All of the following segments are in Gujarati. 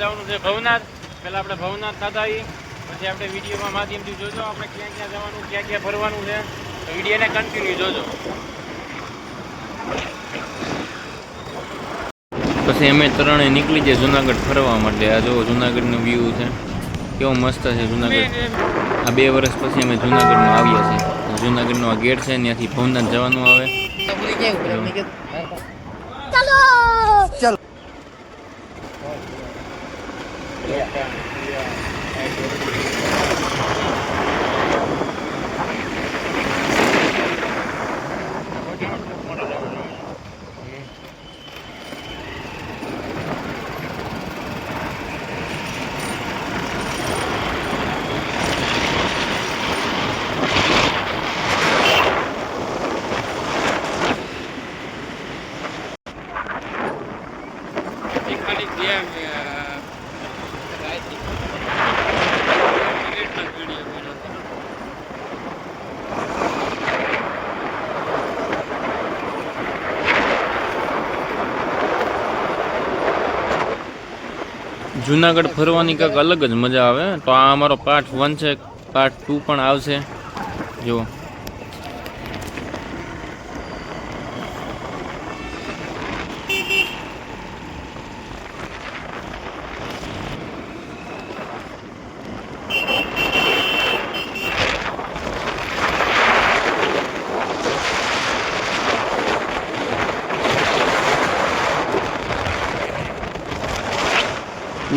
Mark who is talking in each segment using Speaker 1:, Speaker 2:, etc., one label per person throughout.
Speaker 1: જવાનું છે ભવનાથ. પહેલાં આપણે ભવનાથ થતા આવીએ, પછી આપણે વિડીયોમાં માધ્યમથી જોજો આપણે ક્યાં ક્યાં જવાનું, ક્યાં ક્યાં ફરવાનું છે. તો વિડીયોને કન્ટિન્યુ જોજો. પછી અમે ત્રણે નીકળી જઈએ જુનાગઢ ફરવા માટે. આ જો જુનાગઢનો વ્યૂ છે, કેવો મસ્ત છે જુનાગઢ. આ 2 વર્ષ પછી અમે જુનાગઢમાં આવ્યા છીએ. જુનાગઢનો આ ગેટ છે, ત્યાંથી ભવનાથ જવાનું આવે.
Speaker 2: ચલો ચલો.
Speaker 1: જુનાગઢ ફરવાની કંઈક અલગ જ મજા આવે. તો આ અમારો પાર્ટ 1 છે, પાર્ટ 2 પણ આવશે. જુઓ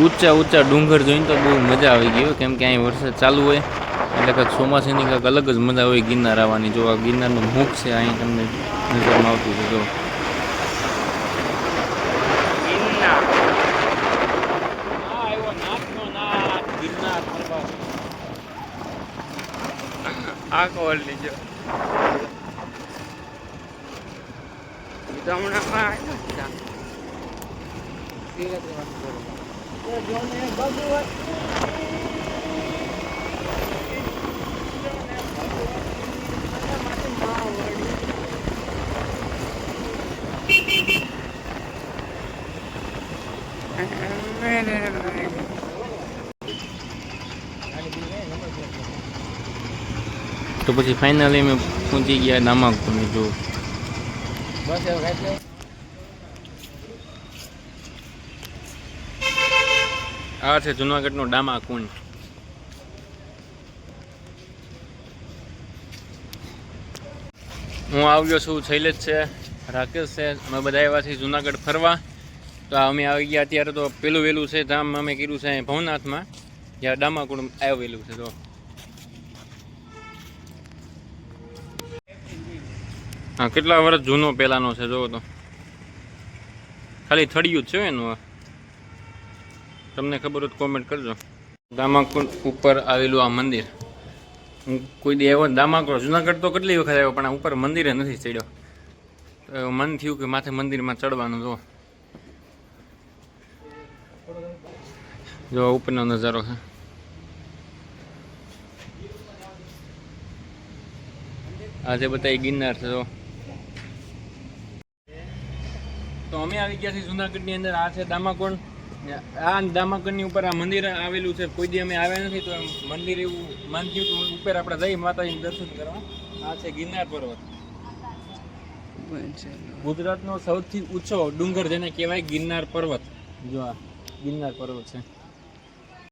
Speaker 1: ઊંચા ઊંચા ડુંગર જોઈને તો બહુ મજા આવી ગઈ, કેમ કે અહીં વરસાદ ચાલુ હોય એટલે કંઈક ચોમાસાની કંઈક અલગ જ મજા હોય ગિરનાર આવવાની. જો આ ગિરનારનું મુખ છે, અહીં તમને નજરમાં આવતું છે. જો
Speaker 2: આ કોલ લીજો
Speaker 1: તો પછી ફાઇનલી અમે પહોંચી ગયા દામાકુંડ. જો આ છે જુનાગઢનો દામાકુંડ. હું આવ્યો છું, શૈલેષ છે, રાકેશ છે, અમે બધા આવ્યા છીએ જુનાગઢ ફરવા. તો અમે આવી ગયા અત્યારે. તો પેલું વહેલું છે ધામ અમે કર્યું છે અહીં ભવનાથમાં, જ્યાં દામાકુંડ આવેલું છે. તો હા, કેટલા વર્ષ જૂનો પહેલાંનો છે. જોવો તો ખાલી થળિયું જ છે એનું. તમને ખબર હોય તો કોમેન્ટ કરજો. દામાકુંડ ઉપર આવેલું આ મંદિર. હું કોઈ દી આવ્યો દામાકુંડ, જુનાગઢ તો કેટલી વખત આવ્યો, પણ આ ઉપર મંદિરે નથી ચડ્યો. તો મન થયું કે માથે મંદિરમાં ચડવાનું. જો ઉપરનો નજારો છે. આજે બધા ગિરનાર છે. તો અમે આવી ગયા છીએ જુનાગઢની અંદર. આ છે દામાકુંડ. આ દામાકુંડની ઉપર આ મંદિર આવેલું છે. કોઈ દી અમે આવ્યા નથી, તો મંદિર એવું મન થયું તો ઉપર આપણે જઈ માતાજીનું દર્શન કરવા. આ છે ગિરનાર પર્વત, ગુજરાતનો સૌથી ઊંચો ડુંગર જેને કહેવાય ગિરનાર પર્વત. જો આ ગિરનાર પર્વત છે.